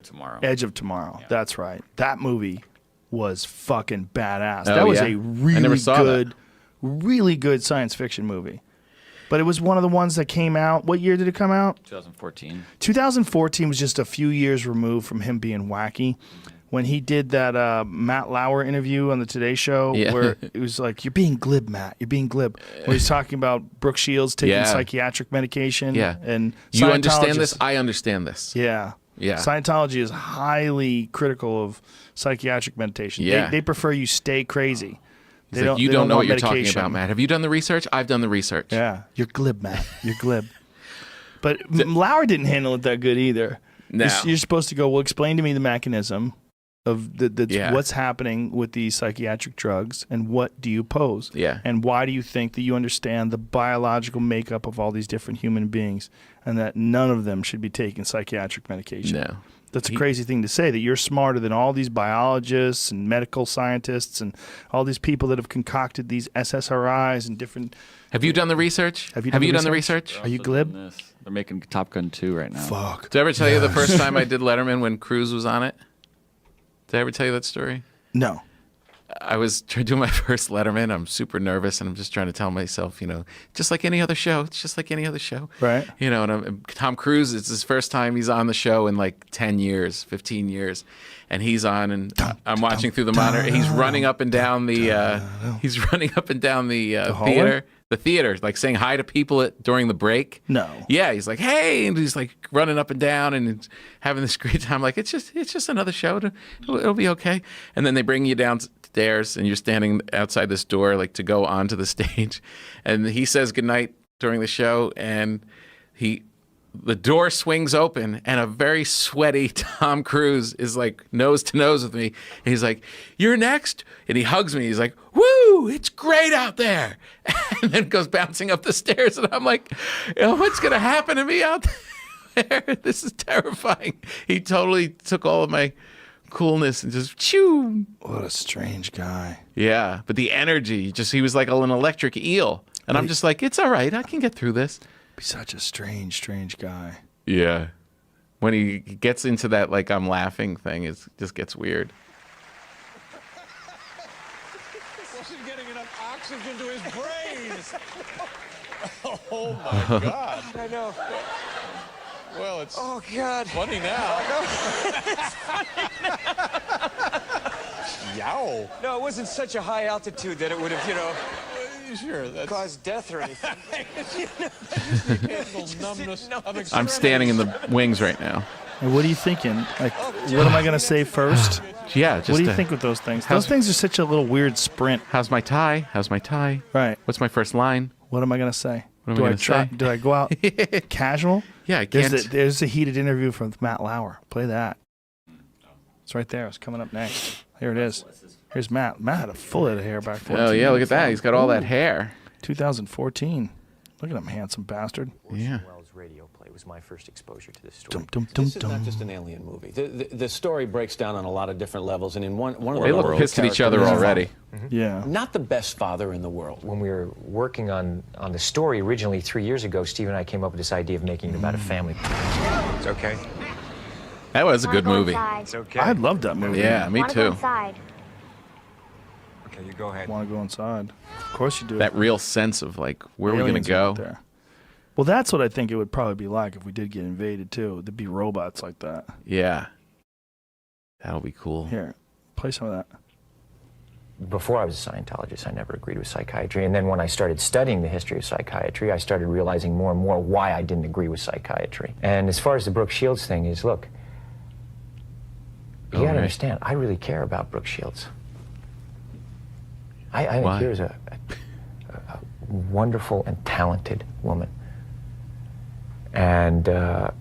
Tomorrow. Edge of Tomorrow. Yeah. That's right. That movie was fucking badass. Oh, That was yeah? a I never saw that. really good science fiction movie. But it was one of the ones that came out. What year did it come out? 2014. 2014 was just a few years removed from him being wacky. When he did that Matt Lauer interview on the Today Show, Yeah. where it was like, "You're being glib, Matt. You're being glib." Where he's talking about Brooke Shields taking Yeah. psychiatric medication. Yeah. And You understand this? Scientologists- I understand this. Yeah. Yeah. Scientology is highly critical of psychiatric meditation. Yeah. They prefer you stay crazy. He's like, you don't know what you're talking medication. about, Matt. Have you done the research? I've done the research. Yeah. You're glib, Matt. You're glib. But Lauer didn't handle it that good either. No. You're supposed to go, well, explain to me the mechanism of Yeah. what's happening with these psychiatric drugs and what do you pose? Yeah. And why do you think that you understand the biological makeup of all these different human beings and that none of them should be taking psychiatric medication? No. That's a crazy thing to say, that you're smarter than all these biologists and medical scientists and all these people that have concocted these SSRIs and different... Have you done the research? Have you done the research? They're Are you also doing glib? this. They're making Top Gun 2 right now. Fuck. Did I ever tell you the first time I did Letterman when Cruise was on it? Did I ever tell you that story? No. I was doing my first Letterman. I'm super nervous, and I'm just trying to tell myself, just like any other show. It's just like any other show. Right. And Tom Cruise, it's his first time he's on the show in like 10 years, 15 years. And he's on, and I'm watching through the monitor. He's running up and down the hallway? the theater, like saying hi to people during the break. No. Yeah, he's like, hey, and he's like running up and down and having this great time. Like, it's just another show. It'll be okay. And then they bring you downstairs, and you're standing outside this door, like to go onto the stage. And he says goodnight during the show, and the door swings open, and a very sweaty Tom Cruise is like nose to nose with me. And he's like, "You're next." And he hugs me. He's like, "Woo, it's great out there." And then goes bouncing up the stairs. And I'm like, what's going to happen to me out there? This is terrifying. He totally took all of my coolness and just chew. What a strange guy. Yeah. But the energy, he was like an electric eel. And I'm just like, it's all right. I can get through this. Be such a strange guy. Yeah. When he gets into that, like, I'm laughing thing, it just gets weird. Wasn't getting enough oxygen to his brains. Oh my God. I know. Well, it's Oh God. funny now. Yow. No, it wasn't such a high altitude that it would have, Sure, that's caused death or anything. occasional numbness of I'm standing in the wings right now. And what are you thinking? Like, what am I going to say first? Yeah. Just What do you think with those things? how's- Those things are such a little weird sprint. How's my tie? How's my tie? Right. What's my first line? What am I going to say? What am do I I gonna try? say? Do I go out casual? Yeah, I can't. There's a heated interview from Matt Lauer. Play that. It's right there. It's coming up next. Here it is. Here's Matt. Matt had a full head of hair back then. Oh, yeah, look at that. He's got all that hair. 2014. Look at him, handsome bastard. Yeah. Welles radio play was my first exposure to this story. Dum, dum, dum, This is not dum. just an alien movie. The story breaks down on a lot of different levels, and in one of They the look pissed at each other already. Yeah. Not the best father in the world. When we were working on the story originally 3 years ago, Steve and I came up with this idea of making it about a family. It's okay. That was a good movie. It's okay. I loved that movie. Yeah, me too. Okay, you go ahead. Want to go inside? Of course you do. That real sense of like, where are we going to Aliens are out go? there. Well, that's what I think it would probably be like if we did get invaded too. There'd be robots like that. Yeah. That'll be cool. Here, play some of that. Before I was a Scientologist, I never agreed with psychiatry. And then when I started studying the history of psychiatry, I started realizing more and more why I didn't agree with psychiatry. And as far as the Brooke Shields thing is, look, you got to understand, I really care about Brooke Shields. I think Why? here's a wonderful and talented woman. And I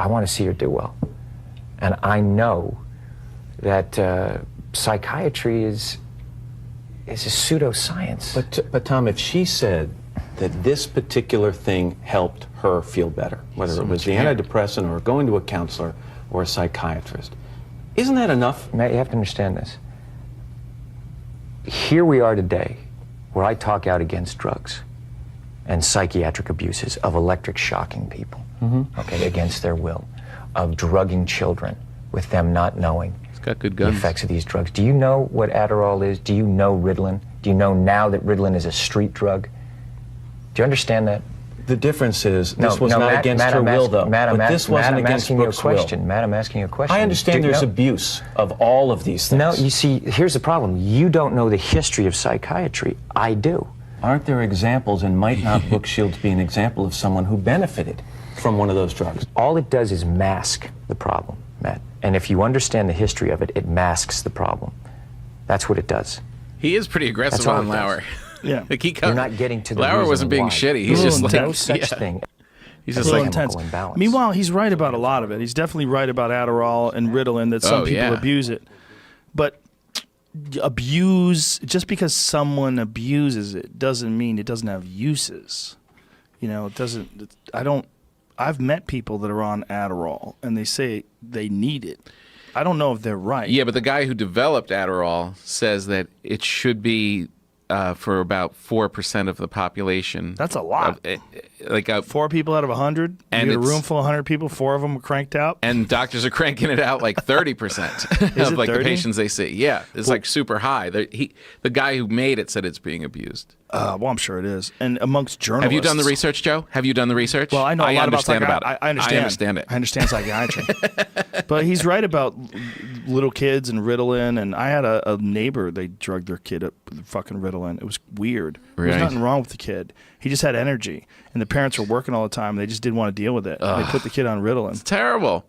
want to see her do well. And I know that psychiatry is a pseudoscience. But Tom, if she said that this particular thing helped her feel better, whether it was the antidepressant or going to a counselor or a psychiatrist, isn't that enough? Matt, you have to understand this. Here we are today, where I talk out against drugs and psychiatric abuses of electric shocking people, okay, against their will, of drugging children, with them not knowing He's got good the guns. effects of these drugs. Do you know what Adderall is? Do you know Ritalin? Do you know now that Ritalin is a street drug? Do you understand that? The difference is this was not Matt, against Matt, her I'm will, ask- though. Matt, I'm But ask- this wasn't Matt, I'm against asking you a Brooke's will. question. Matt, I'm asking you a question. I understand Do- there's no. abuse of all of these things. No, you see, here's the problem. You don't know the history of psychiatry. I do. Aren't there examples, and might not Brooke Shields be an example of someone who benefited from one of those drugs? All it does is mask the problem, Matt. And if you understand the history of it, it masks the problem. That's what it does. He is pretty aggressive That's all on it does. Lauer. Yeah. Like You're not getting to the Lauer reason wasn't being why. shitty. He's A just little like No such yeah. thing. He's a just little like intense. imbalance. Meanwhile, he's right about a lot of it. He's definitely right about Adderall and Ritalin, that some Oh, people yeah. abuse it. But just because someone abuses it doesn't mean it doesn't have uses. You know, it doesn't. I've met people that are on Adderall and they say they need it. I don't know if they're right. Yeah, but the guy who developed Adderall says that it should be for about 4% of the population. That's a lot. Like 4 people out of 100. And You get a it's- room full of 100 people. 4 of them are cranked out. and doctors are cranking it out like 30% Is of it like 30? the patients they see. Yeah, it's like super high. The guy who made it said it's being abused. Well, I'm sure it is. And amongst journalists. Have you done the research, Joe? Have you done the research? Well, I know a lot about understand psychiatry. about it. I understand. I understand it. I understand psychiatry. But he's right about little kids and Ritalin. And I had a neighbor, they drugged their kid up with fucking Ritalin. It was weird. There was Right. nothing wrong with the kid. He just had energy. And the parents were working all the time. They just didn't want to deal with it. They put the kid on Ritalin. Terrible.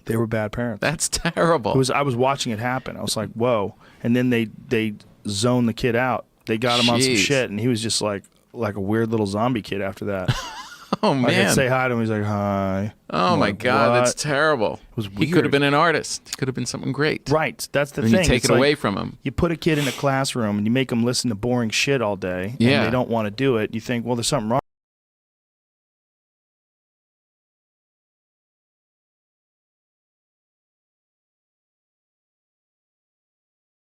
They were bad parents. That's terrible. I was watching it happen. I was like, whoa. And then they zoned the kid out. They got him on some Jeez. shit. And he was just like a weird little zombie kid after that. oh Like, I'd man. say hi to him. He's like, hi. Oh I'm my like, God, what? that's terrible. was He could weird. have been an artist. He could have been something great. Right. That's the And thing. you take It's it like, away from him. You put a kid in a classroom and you make them listen to boring shit all day. Yeah. And they don't want to do it. You think, well, there's something wrong.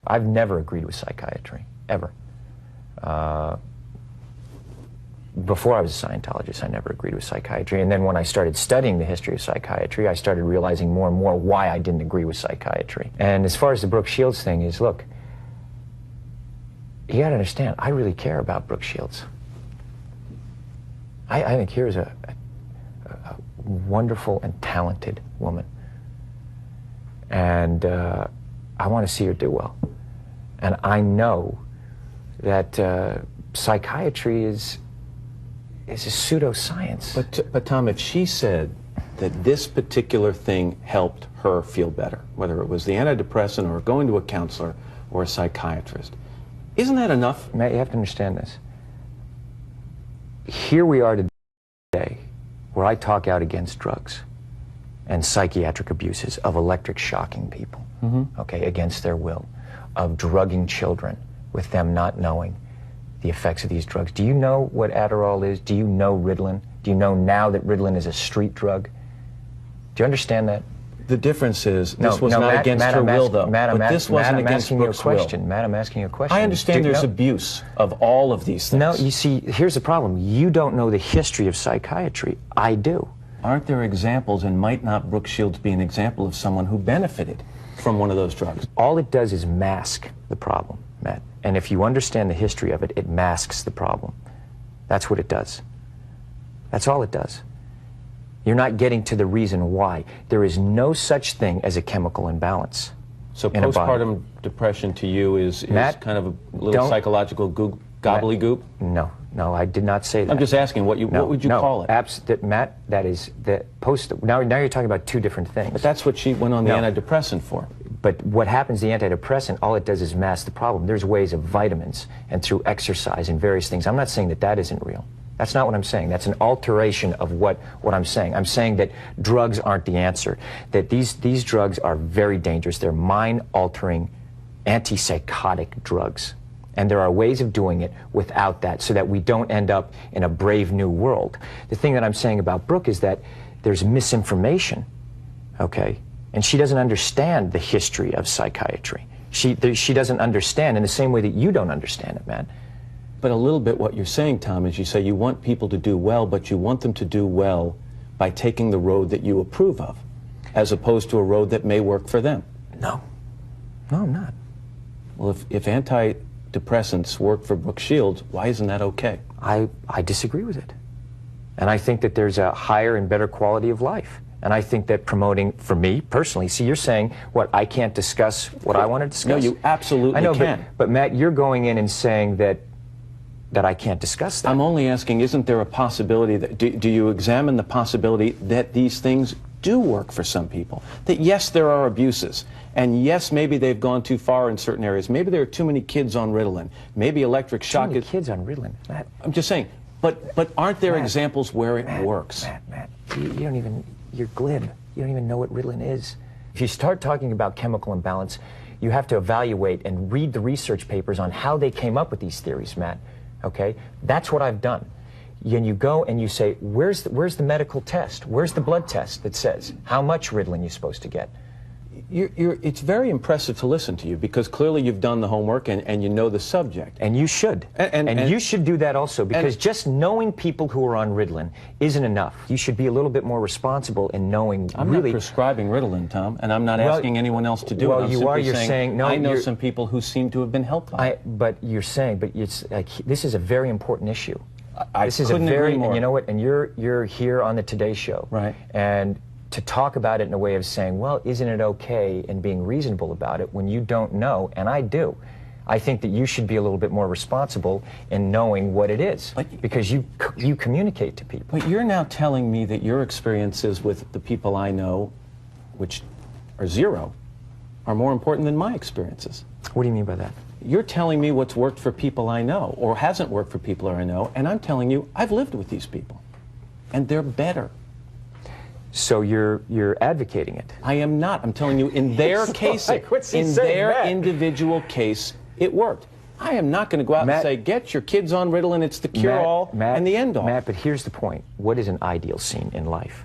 I've never agreed with psychiatry, ever. Before I was a Scientologist, I never agreed with psychiatry. And then when I started studying the history of psychiatry, I started realizing more and more why I didn't agree with psychiatry. And as far as the Brooke Shields thing is, look, you gotta understand, I really care about Brooke Shields. I think here's a wonderful and talented woman. And I want to see her do well. And I know that psychiatry is a pseudoscience. But Tom, if she said that this particular thing helped her feel better, whether it was the antidepressant or going to a counselor or a psychiatrist, isn't that enough? Matt, you have to understand this. Here we are today, where I talk out against drugs and psychiatric abuses of electric shocking people, okay, against their will, of drugging children with them not knowing the effects of these drugs. Do you know what Adderall is? Do you know Ritalin? Do you know now that Ritalin is a street drug? Do you understand that? The difference is this was not Matt, against Matt, her I'm will, ask- though. Matt, But this wasn't I'm against asking you a Brooke's will. question. Matt, I'm asking you a question. I understand Do- there's no. abuse of all of these things. No, you see, here's the problem. You don't know the history of psychiatry. I do. Aren't there examples, and might not Brooke Shields be an example of someone who benefited from one of those drugs? All it does is mask the problem, Matt. And if you understand the history of it, it masks the problem. That's what it does. That's all it does. You're not getting to the reason why. There is no such thing as a chemical imbalance. So in a body. postpartum depression to you is Matt, kind of a little don't- psychological gobbledygook? No, I did not say that. I'm just asking, what would you call it? Matt, that is the post. Now you're talking about two different things. But that's what she went on the No. antidepressant for. But what happens, the antidepressant, all it does is mask the problem. There's ways of vitamins and through exercise and various things. I'm not saying that that isn't real. That's not what I'm saying. That's an alteration of what I'm saying. I'm saying that drugs aren't the answer, that these drugs are very dangerous. They're mind-altering, antipsychotic drugs. And there are ways of doing it without that so that we don't end up in a brave new world. The thing that I'm saying about Brooke is that there's misinformation, okay? And she doesn't understand the history of psychiatry. She doesn't understand in the same way that you don't understand it, man. But a little bit what you're saying, Tom, is you say you want people to do well, but you want them to do well by taking the road that you approve of. as opposed to a road that may work for them. No. No, I'm not. Well, if antidepressants work for Brooke Shields, why isn't that okay? I disagree with it. And I think that there's a higher and better quality of life. And I think that promoting, for me personally, see, you're saying, what, I can't discuss what I want to discuss? No, you absolutely I know, can. But Matt, you're going in and saying that I can't discuss that. I'm only asking, isn't there a possibility that, do you examine the possibility that these things do work for some people? That yes, there are abuses. And yes, maybe they've gone too far in certain areas. Maybe there are too many kids on Ritalin. Maybe electric shock Too many kids on Ritalin, Matt. I'm just saying, but aren't there Matt, examples where it works? Matt, you don't even, you're glib. You don't even know what Ritalin is. If you start talking about chemical imbalance, you have to evaluate and read the research papers on how they came up with these theories, Matt. Okay? That's what I've done. And you go and you say, where's the medical test? Where's the blood test that says how much Ritalin you're supposed to get? It's very impressive to listen to you because clearly you've done the homework and you know the subject. And you should. And you should do that also because just knowing people who are on Ritalin isn't enough. You should be a little bit more responsible in knowing I'm really... not prescribing Ritalin, Tom, and I'm not asking anyone else to do it. Well, I'm you are. simply You're saying no. I know some people who seem to have been helped by it. But you're saying, but it's like this is a very important issue. This is a very, and you know what? And you're here on the Today Show, right? And to talk about it in a way of saying, well, isn't it okay, and being reasonable about it when you don't know, and I do. I think that you should be a little bit more responsible in knowing what it is, because you communicate to people. But you're now telling me that your experiences with the people I know, which are zero, are more important than my experiences. What do you mean by that? You're telling me what's worked for people I know, or hasn't worked for people I know, and I'm telling you I've lived with these people, and they're better. So you're advocating it? I am not. I'm telling you, in their case, in their individual case, it worked. I am not going to go out and say, get your kids on Ritalin, it's the cure-all and the end-all. Matt, but here's the point. What is an ideal scene in life?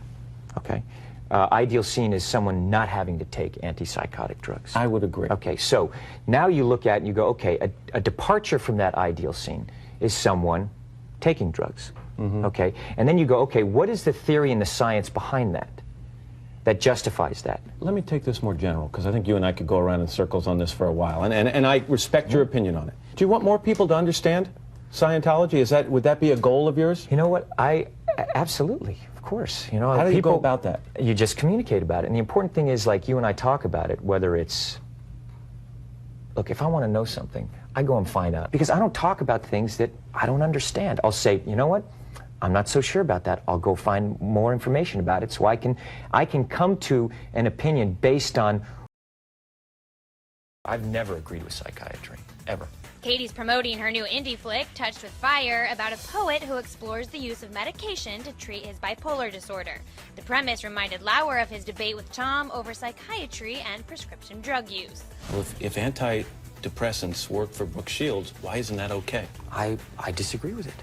Okay? Ideal scene is someone not having to take antipsychotic drugs. I would agree. Okay, so now you look at it and you go, okay, a departure from that ideal scene is someone taking drugs. Mm-hmm. Okay, and then you go, okay, what is the theory and the science behind that justifies that? Let me take this more general, because I think you and I could go around in circles on this for a while, and I respect your opinion on it. Do you want more people to understand Scientology? Would that be a goal of yours? You know what, absolutely, of course. You know, how do you go about that? You just communicate about it, and the important thing is, like, you and I talk about it, whether it's, look, if I want to know something, I go and find out, because I don't talk about things that I don't understand. I'll say, you know what? I'm not so sure about that. I'll go find more information about it so I can come to an opinion based on... I've never agreed with psychiatry, ever. Katie's promoting her new indie flick, Touched with Fire, about a poet who explores the use of medication to treat his bipolar disorder. The premise reminded Lauer of his debate with Tom over psychiatry and prescription drug use. Well, if antidepressants work for Brooke Shields, why isn't that okay? I disagree with it.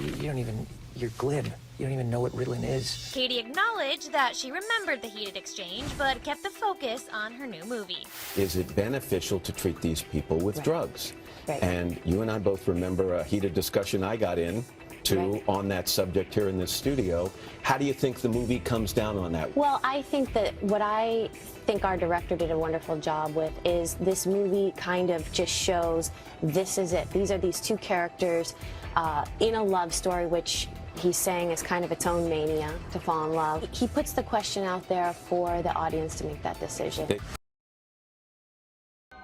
You don't even, you're glib. You don't even know what Ritalin is. Katie acknowledged that she remembered the heated exchange, but kept the focus on her new movie. Is it beneficial to treat these people with drugs? Right. And you and I both remember a heated discussion I got into on that subject here in this studio. How do you think the movie comes down on that? Well, I think that what I think our director did a wonderful job with is this movie kind of just shows this is it. These are these two characters in a love story, which he's saying is kind of its own mania to fall in love. He puts the question out there for the audience to make that decision.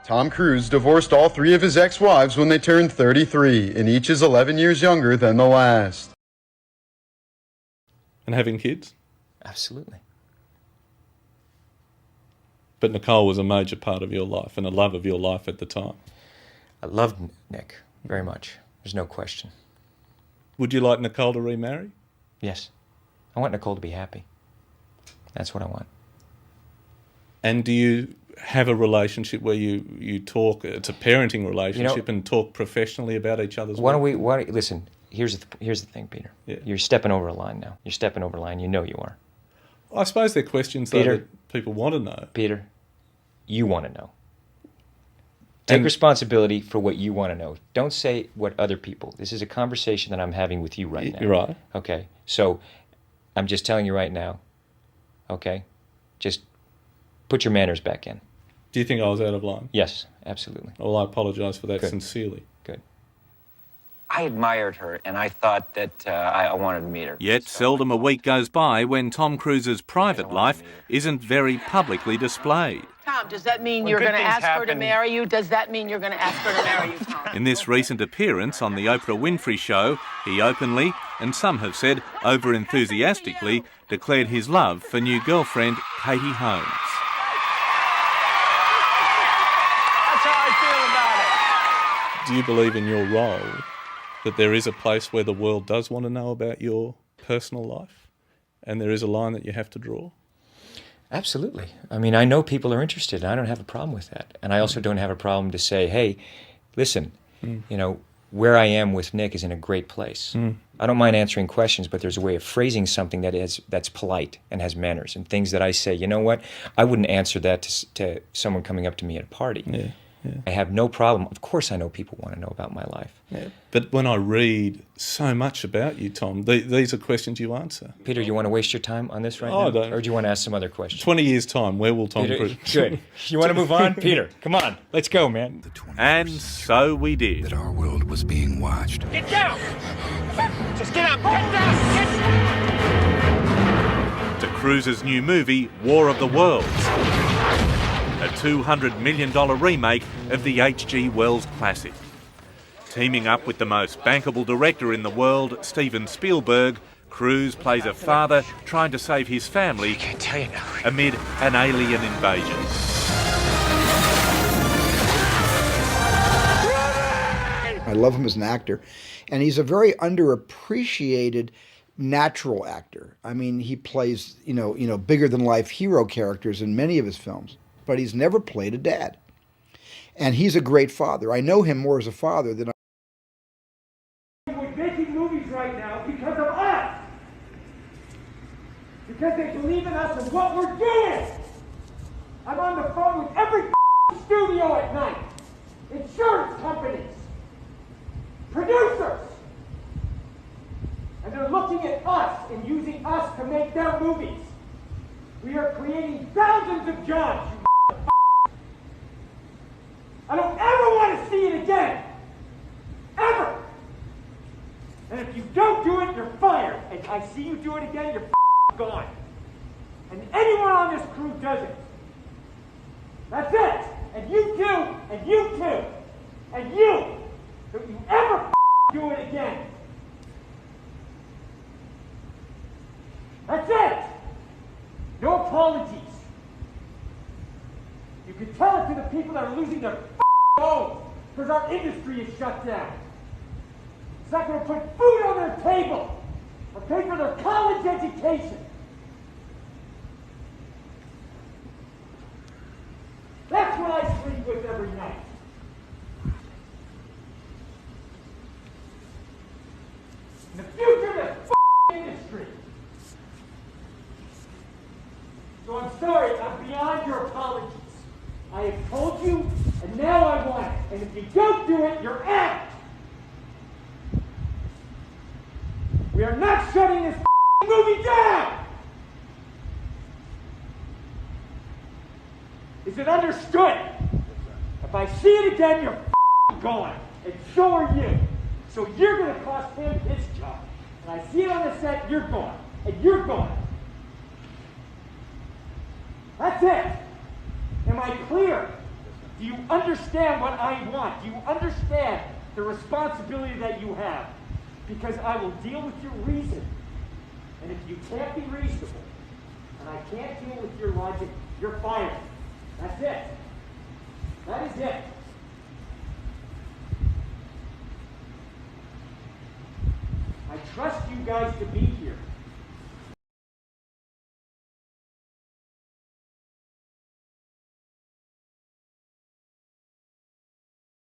Tom Cruise divorced all 3 of his ex-wives when they turned 33, and each is 11 years younger than the last. And having kids? Absolutely. But Nicole was a major part of your life and a love of your life at the time. I loved Nick very much. There's no question. Would you like Nicole to remarry? Yes. I want Nicole to be happy. That's what I want. And do you have a relationship where you talk, it's a parenting relationship, and talk professionally about each other's work? Listen, here's the thing, Peter. Yeah. You're stepping over a line now. You're stepping over a line. You know you are. I suppose they're questions that people want to know. Peter, you want to know. Take responsibility for what you want to know. Don't say what other people. This is a conversation that I'm having with you right now. You're right. Okay. So I'm just telling you right now, okay? just put your manners back in. Do you think I was out of line? Yes, absolutely. Well, I apologise for that Good. sincerely. Good. I admired her, and I thought that I wanted to meet her. Yet seldom a week goes by when Tom Cruise's private life isn't very publicly displayed. Tom, does that mean you're going to ask her to marry you? Does that mean you're going to ask her to marry you, Tom? In this recent appearance on the Oprah Winfrey Show, he openly, and some have said over-enthusiastically, declared his love for new girlfriend Katie Holmes. That's how I feel about it. Do you believe in your role that there is a place where the world does want to know about your personal life and there is a line that you have to draw? Absolutely. I mean, I know people are interested, and I don't have a problem with that. And I also don't have a problem to say, hey, listen, you know, where I am with Nick is in a great place. I don't mind answering questions, but there's a way of phrasing something that's polite and has manners, and things that I say, you know what, I wouldn't answer that to someone coming up to me at a party. Yeah. I have no problem. Of course I know people want to know about my life. Yeah. But when I read so much about you, Tom, these are questions you answer. Peter, you want to waste your time on this right now? I don't. Or do you want to ask some other questions? 20 years' time, where will Tom Cruise... Good. You want to move on? Peter, come on. Let's go, man. And so we did. That our world was being watched. Get down! Just get up! Get down! Get To Cruise's new movie, War of the Worlds. A $200 million remake of the H.G. Wells classic. Teaming up with the most bankable director in the world, Steven Spielberg, Cruise plays a father trying to save his family amid an alien invasion. I love him as an actor, and he's a very underappreciated natural actor. I mean, he plays, you know, bigger than life hero characters in many of his films, but he's never played a dad. And he's a great father. I know him more as a father than We're making movies right now because of us. Because they believe in us and what we're doing. I'm on the phone with every studio at night. Insurance companies. Producers. And they're looking at us and using us to make their movies. We are creating thousands of jobs, you I don't ever want to see it again. Ever. And if you don't do it, you're fired. And I see you do it again, you're gone. And anyone on this crew does it. That's it. And you too, and you too, and you. Don't you ever do it again. That's it. No apologies. You can tell it to the people that are losing their homes because our industry is shut down. It's not going to put food on their table or pay for their college education. That's what I sleep with every night. In the future of this industry. So I'm sorry, I'm beyond your apologies. I have told you, and now I want it. And if you don't do it, you're out. We are not shutting this movie down. Is it understood? If I see it again, you're gone. And so are you. So you're going to cost him his job. And I see it on the set, you're gone. And you're gone. That's it. Am I clear? Do you understand what I want? Do you understand the responsibility that you have? Because I will deal with your reason. And if you can't be reasonable, and I can't deal with your logic, you're fired. That's it. That is it. I trust you guys to be here.